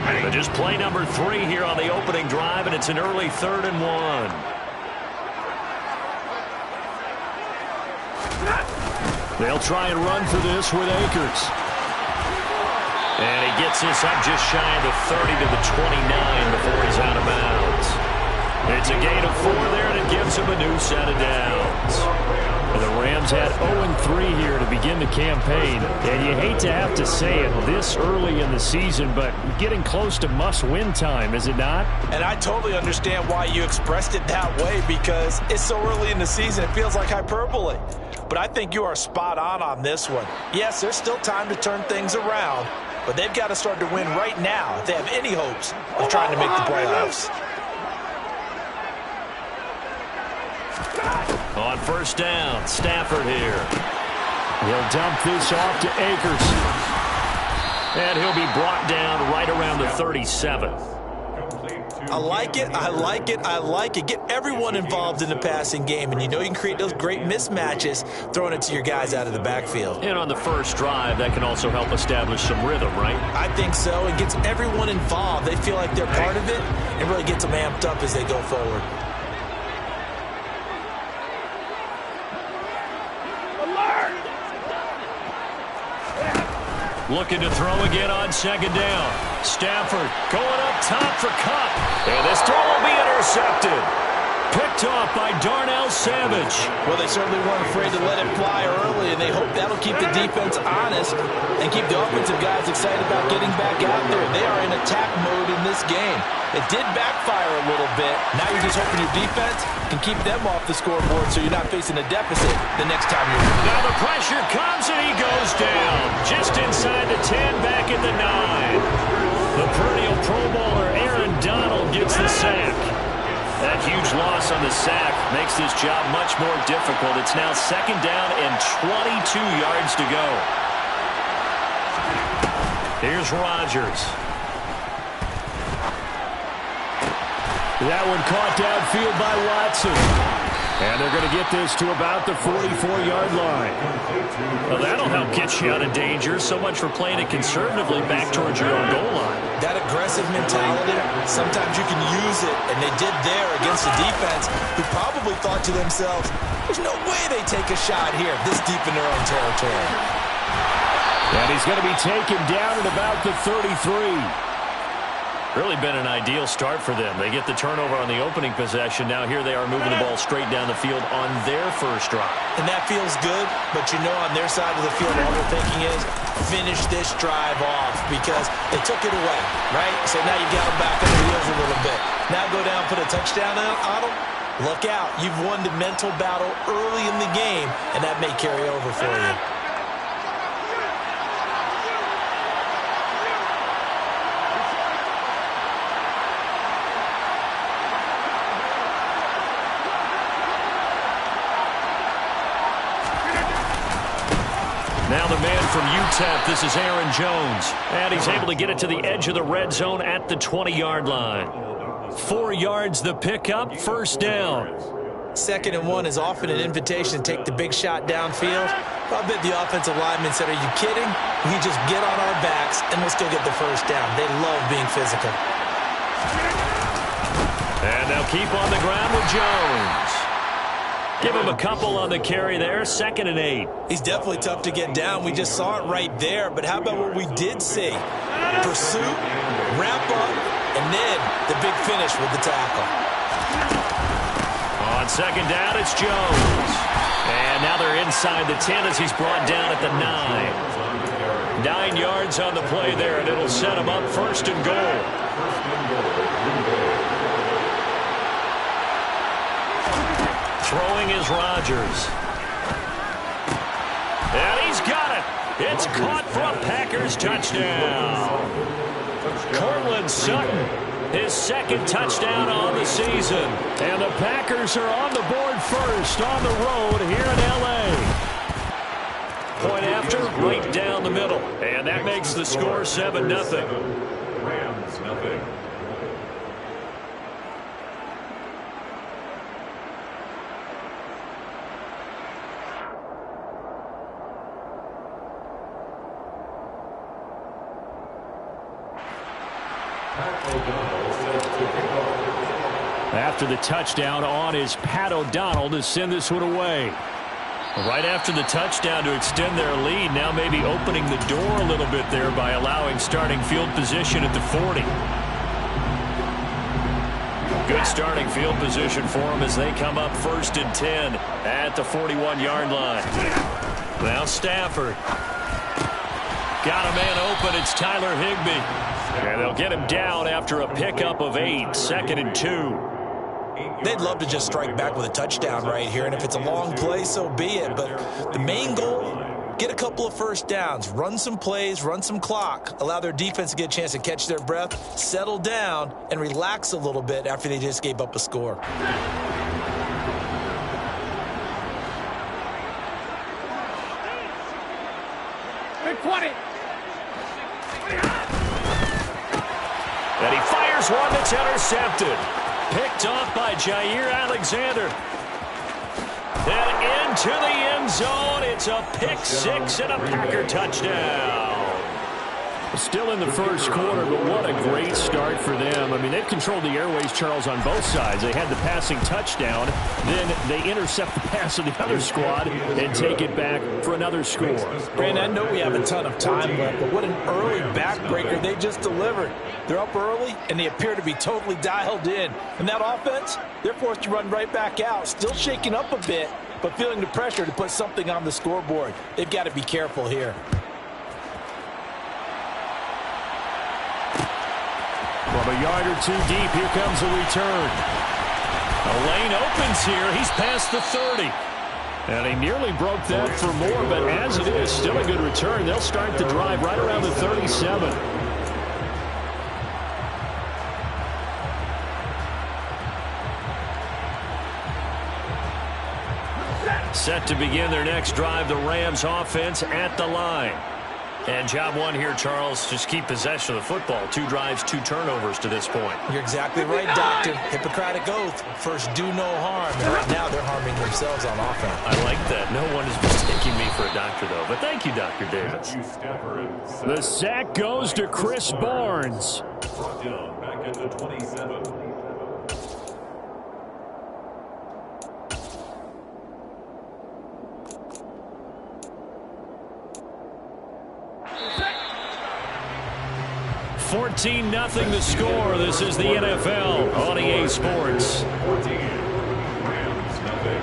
But just play number 3 here on the opening drive, and it's an early 3rd and 1. They'll try and run for this with Akers. And he gets this up just shy of the 30 to the 29 before he's out of bounds. It's a gain of 4 there, and it gives him a new set of downs. And the Rams had 0-3 here to begin the campaign. And you hate to have to say it this early in the season, but getting close to must-win time, is it not? And I totally understand why you expressed it that way, because it's so early in the season, it feels like hyperbole. But I think you are spot on this one. Yes, there's still time to turn things around, but they've got to start to win right now if they have any hopes of trying to make the playoffs. On first down, Stafford here. He'll dump this off to Akers. And he'll be brought down right around the 37. I like it, I like it, I like it. Get everyone involved in the passing game, and you know you can create those great mismatches throwing it to your guys out of the backfield. And on the first drive, that can also help establish some rhythm, right? I think so. It gets everyone involved. They feel like they're part of it, and really gets them amped up as they go forward. Looking to throw again on second down. Stafford going up top for Kupp. And this throw will be intercepted. Picked off by Darnell Savage. Well, they certainly weren't afraid to let it fly early, and they hope that'll keep the defense honest and keep the offensive guys excited about getting back out there. They are in attack mode in this game. It did backfire a little bit. Now you're just hoping your defense can keep them off the scoreboard so you're not facing a deficit the next time you're in. Now the pressure comes, and he goes down. Just inside the 10, back at the 9. The perennial Pro Bowler Aaron Donald gets the sack. That huge loss on the sack makes this job much more difficult. It's now second down and 22 yards to go. Here's Rodgers. That one caught downfield by Watson. And they're going to get this to about the 44-yard line. Well, that'll help get you out of danger. So much for playing it conservatively back towards your own goal line. That aggressive mentality, sometimes you can use it, and they did there against the defense, who probably thought to themselves, there's no way they take a shot here this deep in their own territory. And he's going to be taken down at about the 33. Really been an ideal start for them. They get the turnover on the opening possession. Now here they are moving the ball straight down the field on their first drive. And that feels good, but you know on their side of the field all they're thinking is finish this drive off because they took it away, right? So now you got them back on the heels a little bit. Now go down, put a touchdown on them. Look out. You've won the mental battle early in the game, and that may carry over for you. Now the man from UTEP, this is Aaron Jones. And he's able to get it to the edge of the red zone at the 20-yard line. 4 yards the pickup, first down. 2nd and 1 is often an invitation to take the big shot downfield. I bet the offensive lineman said, are you kidding? We just get on our backs and we'll still get the first down. They love being physical. And they'll keep on the ground with Jones. Give him a couple on the carry there, 2nd and 8. He's definitely tough to get down. We just saw it right there. But how about what we did see? Pursuit, wrap up, and then the big finish with the tackle. On 2nd down, it's Jones. And now they're inside the 10 as he's brought down at the 9. 9 yards on the play there, and it'll set him up 1st and goal. Throwing is Rodgers. And he's got it. It's caught for a Packers touchdown. Cortland Sutton, his 2nd touchdown on the season. And the Packers are on the board first on the road here in L.A. Point after, right down the middle. And that makes the score 7-0. Rams, nothing. After the touchdown, on is Pat O'Donnell to send this one away. Right after the touchdown to extend their lead, now maybe opening the door a little bit there by allowing starting field position at the 40. Good starting field position for them as they come up 1st and 10 at the 41-yard line. Now Stafford. Got a man open. It's Tyler Higbee. And they'll get him down after a pickup of 8, 2nd and 2. They'd love to just strike back with a touchdown right here, and if it's a long play, so be it. But the main goal, get a couple of first downs, run some plays, run some clock, allow their defense to get a chance to catch their breath, settle down, and relax a little bit after they just gave up a score. Big 20. And he fires one that's intercepted. Picked off by Jair Alexander. And into the end zone. It's a pick 6 and a Packer touchdown. Still in the first quarter, but what a great start for them. I mean, they've controlled the airways, Charles, on both sides. They had the passing touchdown. Then they intercept the pass of the other squad and take it back for another score. Brandon, I know we have a ton of time left, but what an early backbreaker they just delivered. They're up early, and they appear to be totally dialed in. And that offense, they're forced to run right back out, still shaking up a bit, but feeling the pressure to put something on the scoreboard. They've got to be careful here. From a yard or two deep, here comes a return. A lane opens here. He's past the 30. And he nearly broke that for more, but as it is, still a good return. They'll start the drive right around the 37. Set to begin their next drive, the Rams offense at the line. And job one here, Charles, just keep possession of the football. 2 drives, 2 turnovers to this point. You're exactly right, Doctor. Hippocratic oath. First, do no harm. And right now, they're harming themselves on offense. I like that. No one is mistaking me for a doctor, though. But thank you, Dr. Davis. The sack goes to Chris Barnes. Back at the 27. $14-0 the score. This is the NFL on EA Sports. 14. Rams, nothing.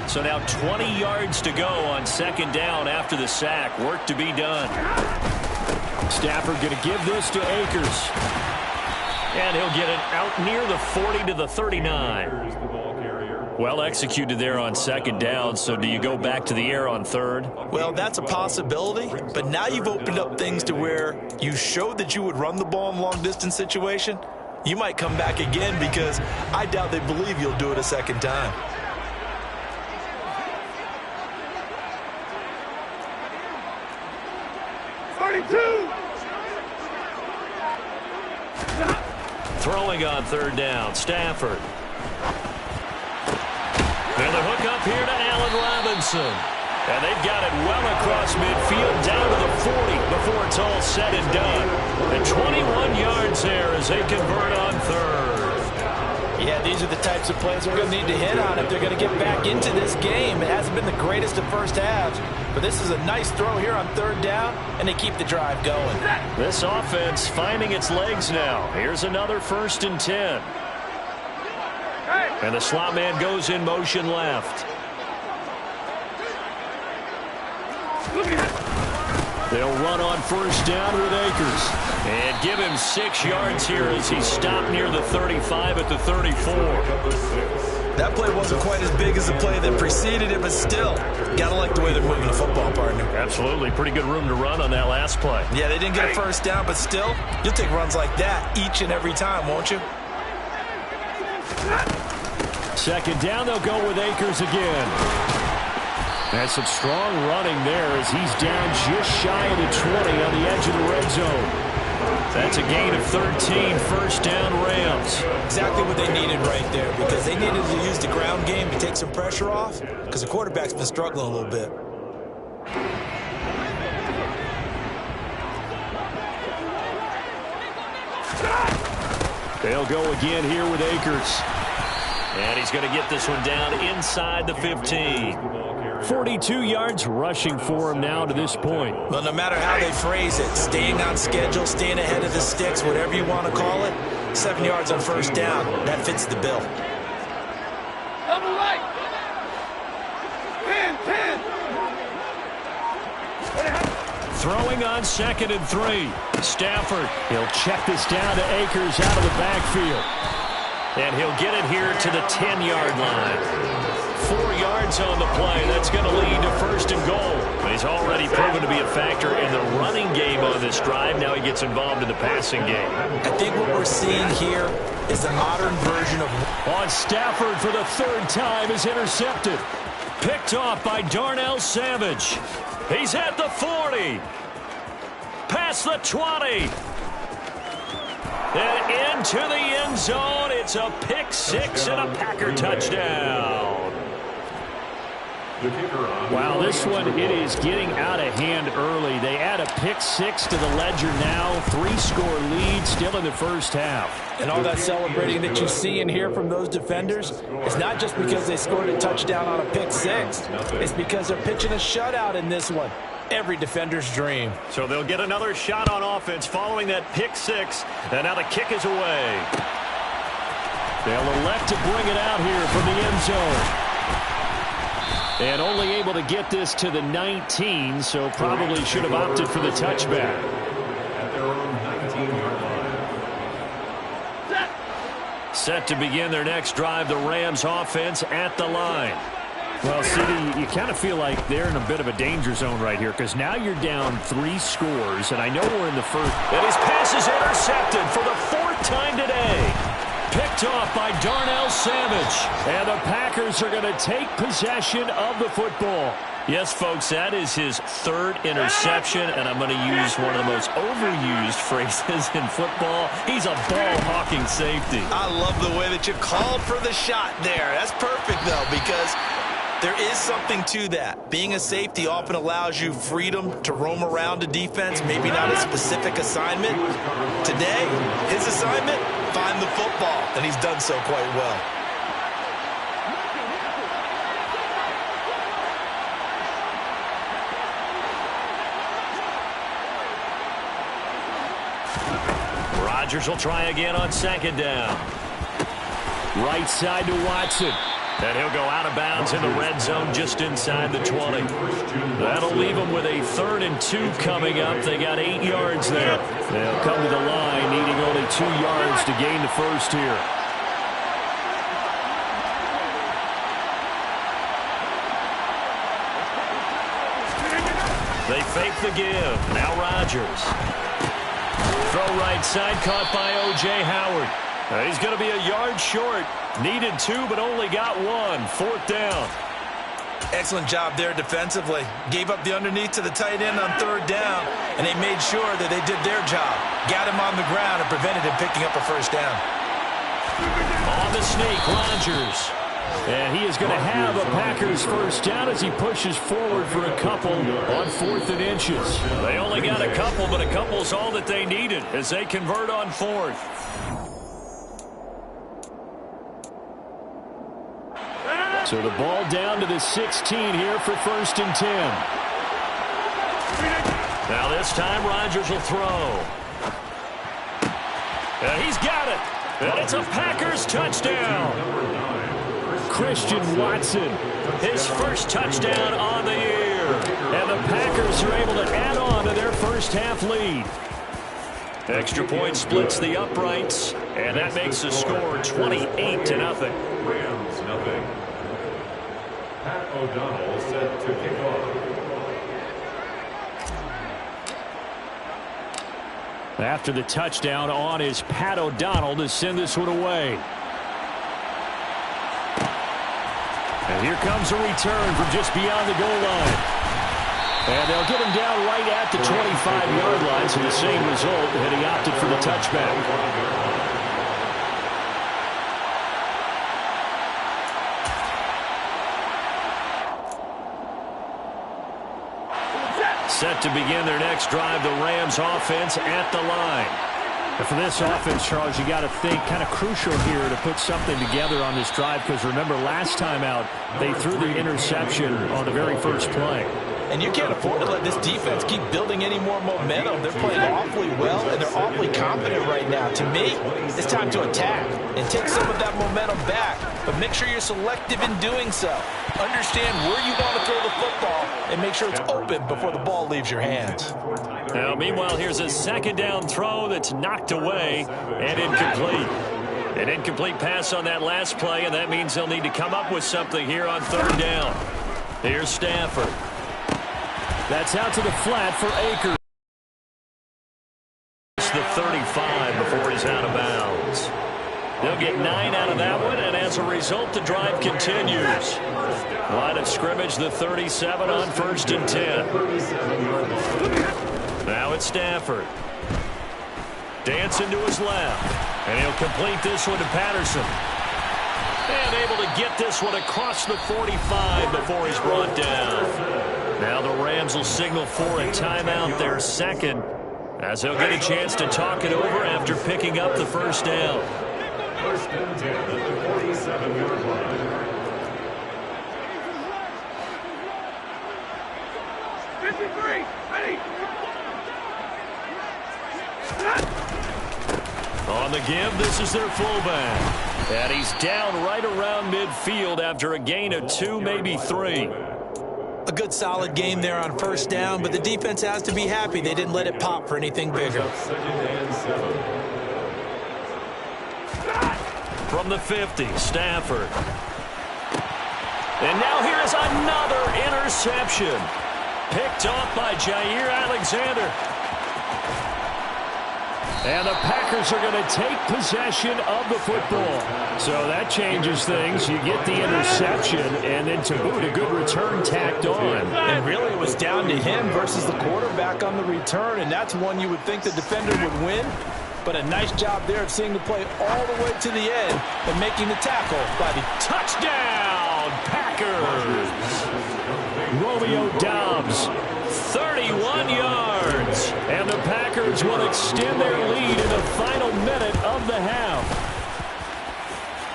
So now 20 yards to go on 2nd down after the sack. Work to be done. Stafford going to give this to Akers. And he'll get it out near the 40 to the 39. Well executed there on 2nd down, so do you go back to the air on 3rd? Well, that's a possibility, but now you've opened up things to where you showed that you would run the ball in a long-distance situation. You might come back again because I doubt they believe you'll do it a 2nd time. Throwing on 3rd down, Stafford. And the hook up here to Allen Robinson. And they've got it well across midfield down to the 40 before it's all said and done. And 21 yards there as they convert on 3rd. Yeah, these are the types of plays they're going to need to hit on if they're going to get back into this game. It hasn't been the greatest of first halves, but this is a nice throw here on 3rd down, and they keep the drive going. This offense finding its legs now. Here's another 1st and 10. And the slot man goes in motion left. They'll run on 1st down with Akers. And give him 6 yards here as he stopped near the 35 at the 34. That play wasn't quite as big as the play that preceded it, but still, gotta like the way they're moving the football, partner. Absolutely. Pretty good room to run on that last play. Yeah, they didn't get a 1st down, but still, you'll take runs like that each and every time, won't you? 2nd down, they'll go with Akers again. That's some strong running there as he's down just shy of the 20 on the edge of the red zone. That's a gain of 13, first down Rams. Exactly what they needed right there, because they needed to use the ground game to take some pressure off, because the quarterback's been struggling a little bit. They'll go again here with Akers. And he's going to get this one down inside the 15. 42 yards rushing for him now to this point. Well, no matter how they phrase it, staying on schedule, staying ahead of the sticks, whatever you want to call it, 7 yards on first down, that fits the bill. Double right. 10. Throwing on 2nd and 3. Stafford, he'll check this down to Akers out of the backfield. And he'll get it here to the 10-yard line. 4 yards on the play. That's going to lead to 1st and goal. He's already proven to be a factor in the running game on this drive. Now he gets involved in the passing game. I think what we're seeing here is a modern version of... On Stafford for the 3rd time is intercepted. Picked off by Darnell Savage. He's at the 40. Past the 20. And into the end zone. It's a pick 6 and a Packer touchdown. Wow, this one, it is getting out of hand early. They add a pick 6 to the ledger now. 3-score lead still in the first half. And all that celebrating that you see and hear from those defenders is not just because they scored a touchdown on a pick 6. It's because they're pitching a shutout in this one. Every defender's dream. So they'll get another shot on offense following that pick 6. And now the kick is away. They'll elect to bring it out here from the end zone. And only able to get this to the 19, so probably should have opted for the touchback. At their own 19-yard line. Set to begin their next drive, the Rams offense at the line. Well, CD, you kind of feel like they're in a bit of a danger zone right here, because now you're down 3 scores, and I know we're in the first. And his pass is intercepted for the 4th time today. Picked off by Darnell Savage. And the Packers are going to take possession of the football. Yes, folks, that is his 3rd interception, and I'm going to use one of the most overused phrases in football. He's a ball-hawking safety. I love the way that you called for the shot there. That's perfect, though, because there is something to that. Being a safety often allows you freedom to roam around a defense, maybe not a specific assignment. Today, his assignment, find the football, and he's done so quite well. Rodgers will try again on 2nd down. Right side to Watson. And he'll go out of bounds in the red zone just inside the 20. That'll leave them with a 3rd and 2 coming up. They got 8 yards there. They'll come to the line needing only 2 yards to gain the first here. They fake the give. Now Rodgers. Throw right side, caught by O.J. Howard. He's going to be a yard short. Needed 2, but only got 1. 4th down. Excellent job there defensively. Gave up the underneath to the tight end on 3rd down, and they made sure that they did their job. Got him on the ground and prevented him picking up a 1st down. On the sneak, Rodgers. And he is going to have a Packers 1st down as he pushes forward for a couple on 4th and inches. They only got a couple, but a couple's all that they needed as they convert on 4th. So the ball down to the 16 here for 1st and 10. Now this time Rodgers will throw. And he's got it. And it's a Packers touchdown. Christian Watson, his 1st touchdown on the year. And the Packers are able to add on to their first half lead. Extra point splits the uprights, and that makes the score 28-0. Rams, nothing. Pat O'Donnell set to kick off. After the touchdown, on is Pat O'Donnell to send this one away. And here comes a return from just beyond the goal line. And they'll get him down right at the 25-yard line, so the same result, and he opted for the touchback. Set to begin their next drive, the Rams offense at the line. And for this offense, Charles, you got to think kind of crucial here to put something together on this drive, because remember last time out they threw the interception on the very first play. And you can't afford to let this defense keep building any more momentum. They're playing awfully well, and they're awfully confident right now. To me, it's time to attack and take some of that momentum back, but make sure you're selective in doing so. Understand where you want to throw the football and make sure it's open before the ball leaves your hands. Now, meanwhile, here's a second down throw that's knocked away and incomplete. An incomplete pass on that last play, and that means they'll need to come up with something here on third down. Here's Stafford. That's out to the flat for Akers. The 35 before he's out of bounds. They'll get 9 out of that one, and as a result, the drive continues. Line of scrimmage, the 37 on 1st and 10. Now it's Stafford. Dancing to his left. And he'll complete this one to Patterson. And able to get this one across the 45 before he's brought down. Now the Rams will signal for a timeout, their second, as they'll get a chance to talk it over after picking up the first down. 1st and 10 at the 47-yard line. On the give, this is their fullback. And he's down right around midfield after a gain of 2, maybe 3. A good solid game there on first down, but the defense has to be happy they didn't let it pop for anything bigger. From the 50, Stafford. And now here is another interception. Picked off by Jair Alexander. And the Packers are going to take possession of the football. So that changes things. You get the interception, and then to boot, a good return tacked on. And really, it was down to him versus the quarterback on the return, and that's one you would think the defender would win. But a nice job there of seeing the play all the way to the end and making the tackle by the touchdown Packers. Romeo Doubs, 31 yards. And the Packers will extend their lead in the final minute of the half.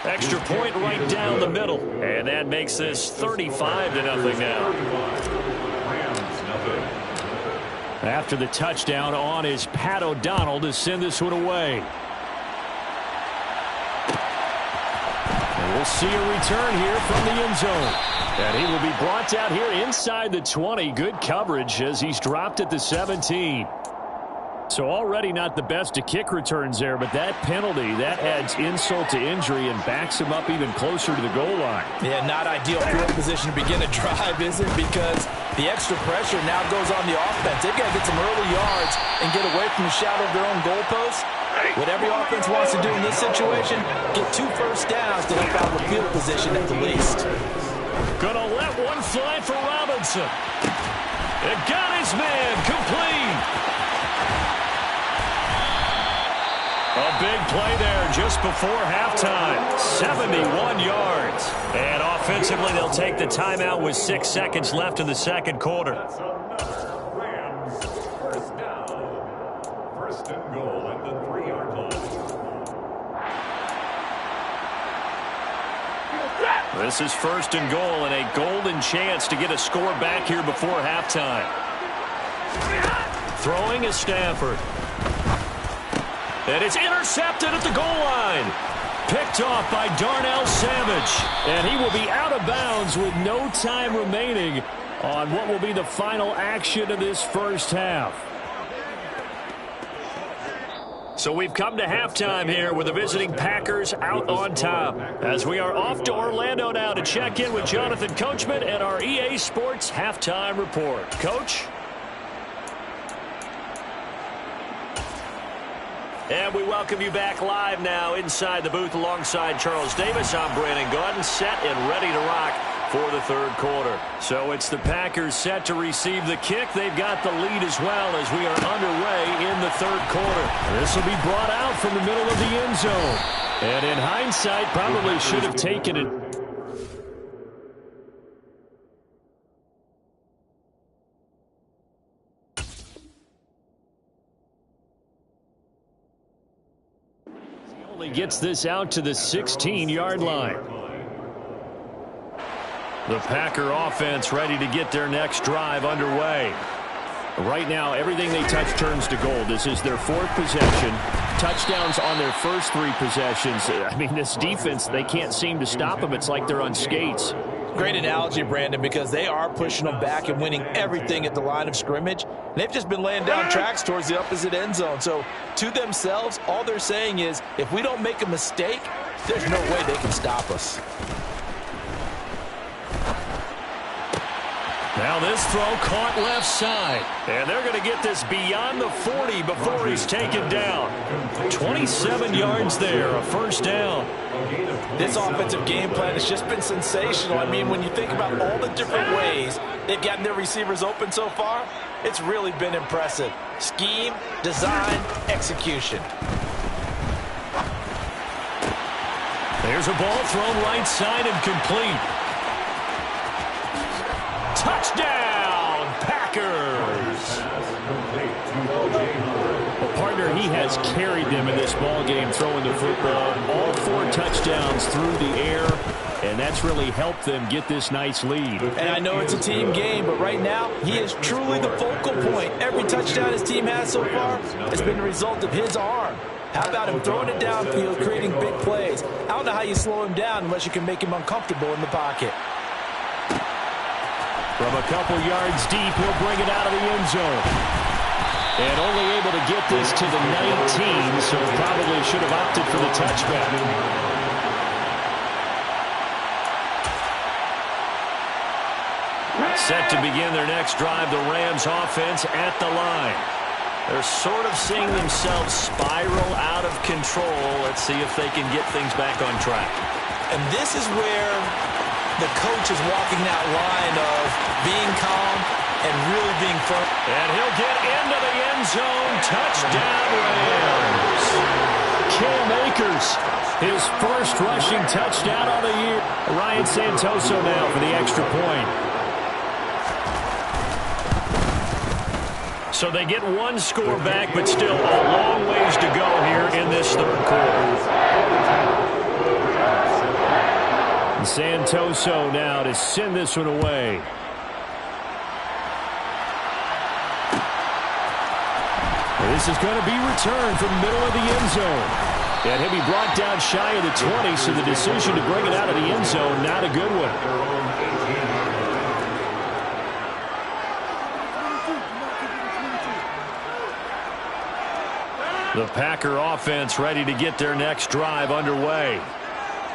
Extra point right down the middle. And that makes this 35-0 now. After the touchdown on is Pat O'Donnell to send this one away. And we'll see a return here from the end zone. And he will be brought down here inside the 20. Good coverage as he's dropped at the 17. So already not the best to kick returns there, but that penalty, that adds insult to injury and backs him up even closer to the goal line. Yeah, not ideal field position to begin a drive, is it? Because the extra pressure now goes on the offense. They've got to get some early yards and get away from the shadow of their own goalposts. What every offense wants to do in this situation, get 2 first downs to help out with field position at the least. Gonna let one fly for Robinson. It got his man complete. A big play there just before halftime. 71 yards. And offensively, they'll take the timeout with 6 seconds left in the second quarter. Rams, first down. 1st and goal at the 3-yard line. This is 1st and goal and a golden chance to get a score back here before halftime. Throwing is Stafford. And it's intercepted at the goal line. Picked off by Darnell Savage. And he will be out of bounds with no time remaining on what will be the final action of this first half. So we've come to halftime here with the visiting Packers out on top. As we are off to Orlando now to check in with Jonathan Coachman and our EA Sports Halftime Report. Coach? And we welcome you back live now inside the booth alongside Charles Davis. I'm Brandon Gaudin, set and ready to rock for the third quarter. So it's the Packers set to receive the kick. They've got the lead as well as we are underway in the third quarter. This will be brought out from the middle of the end zone. And in hindsight, probably should have taken it. He gets this out to the 16-yard line. The Packer offense ready to get their next drive underway. Right now, everything they touch turns to gold. This is their fourth possession. Touchdowns on their first three possessions. I mean, this defense, they can't seem to stop them. It's like they're on skates. Great analogy, Brandon, because they are pushing them back and winning everything at the line of scrimmage. They've just been laying down tracks towards the opposite end zone. So to themselves, all they're saying is, if we don't make a mistake, there's no way they can stop us. Now this throw caught left side. And they're going to get this beyond the 40 before he's taken down. 27 yards there, a first down. This offensive game plan has just been sensational. I mean, when you think about all the different ways they've gotten their receivers open so far, it's really been impressive. Scheme, design, execution. There's a ball thrown right side and complete. Touchdown, Packers! Well, partner, he has carried them in this ball game, throwing the football. All 4 touchdowns through the air, and that's really helped them get this nice lead. And I know it's a team game, but right now, he is truly the focal point. Every touchdown his team has so far has been the result of his arm. How about him throwing it downfield, creating big plays? I don't know how you slow him down unless you can make him uncomfortable in the pocket. From a couple yards deep, he'll bring it out of the end zone. And only able to get this to the 19, so probably should have opted for the touchback. Set to begin their next drive, the Rams offense at the line. They're sort of seeing themselves spiral out of control. Let's see if they can get things back on track. And this is where the coach is walking that line of being calm and really being firm. And he'll get into the end zone. Touchdown, Rams. Cam Akers, his first rushing touchdown of the year. Ryan Santoso now for the extra point. So they get one score back, but still a long ways to go here in this third quarter. Santoso now to send this one away. This is going to be returned from the middle of the end zone. And he'll be brought down shy of the 20, so the decision to bring it out of the end zone, not a good one. The Packer offense ready to get their next drive underway.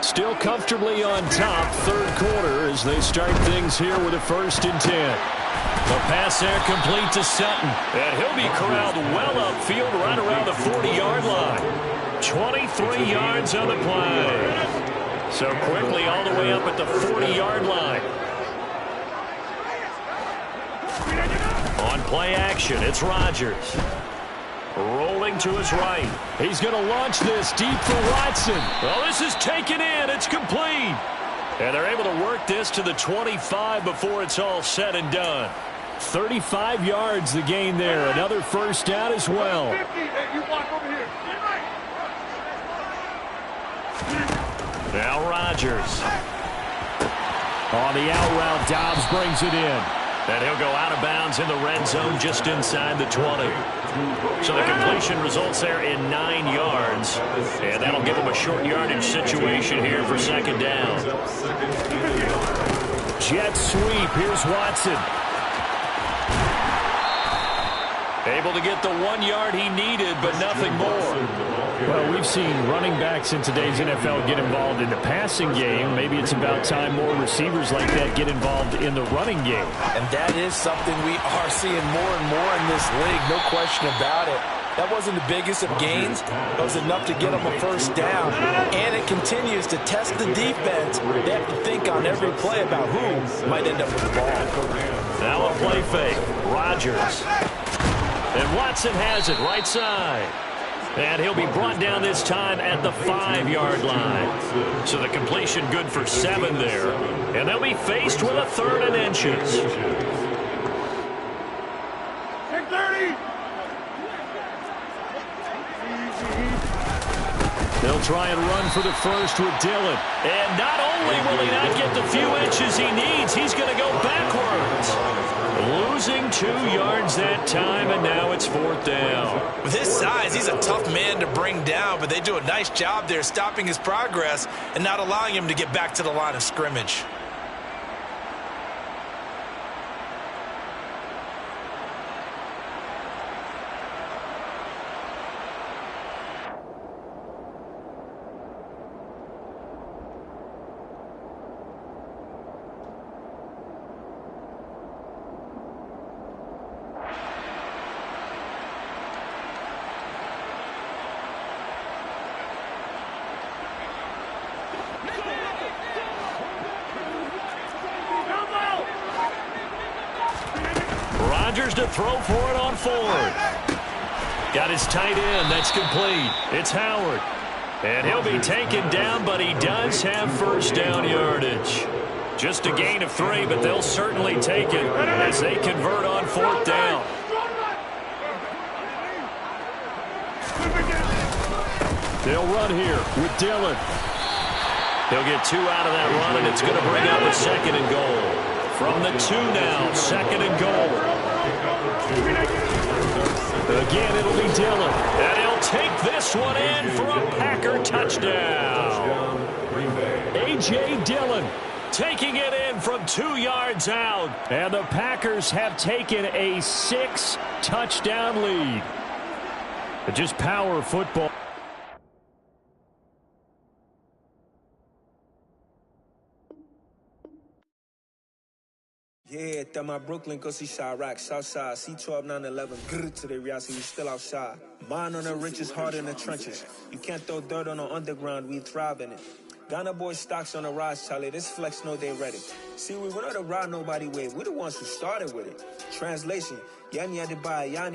Still comfortably on top, third quarter, as they start things here with a 1st and 10. The pass there complete to Sutton. And he'll be corralled well upfield right around the 40-yard line. 23 yards on the play. So quickly all the way up at the 40-yard line. On play action, it's Rodgers. Rolling to his right. He's going to launch this deep for Watson. Well, this is taken in. It's complete. And they're able to work this to the 25 before it's all said and done. 35 yards the gain there. Another first down as well. Now Rodgers. On the out route, Dobbs brings it in. And he'll go out of bounds in the red zone just inside the 20. So the completion results there in 9 yards. And that'll give him a short yardage situation here for 2nd down. Jet sweep. Here's Watson. Able to get the 1 yard he needed, but nothing more. Well, we've seen running backs in today's NFL get involved in the passing game. Maybe it's about time more receivers like that get involved in the running game. And that is something we are seeing more and more in this league, no question about it. That wasn't the biggest of gains. It was enough to get them a first down. And it continues to test the defense. They have to think on every play about who might end up with the ball. Now a play fake. Rodgers. And Watson has it right side. And he'll be brought down this time at the 5-yard line. So the completion good for 7 there. And they'll be faced with a 3rd and inches. 30. They'll try and run for the first with Dillon. And not only will he not get the few inches he needs, he's going to go backwards. Losing 2 yards that time, and now it's 4th down. With his size, he's a tough man to bring down, but they do a nice job there stopping his progress and not allowing him to get back to the line of scrimmage. Rodgers to throw for it on 4th. Got his tight end. That's complete. It's Howard. And he'll be taken down, but he does have first down yardage. Just a gain of 3, but they'll certainly take it as they convert on 4th down. They'll run here with Dillon. He'll get 2 out of that run, and it's going to bring up a 2nd and goal. From the 2 now, 2nd and goal. Again, it'll be Dillon. And he'll take this one in for a Packer touchdown. A.J. Dillon taking it in from 2 yards out. And the Packers have taken a 6-touchdown lead. But just power football. Yeah, that my Brooklyn, go see Chirac, Southside, C12, 911, grrr to the reality, we still outside. Mine on the riches, hard in the trenches. You can't throw dirt on the underground, we thrive in it. Ghana boys stocks on the rise, Charlie, this flex know they ready. See, we were not to ride nobody with, we're the ones who started with it. Translation, Yani had to buy, Yani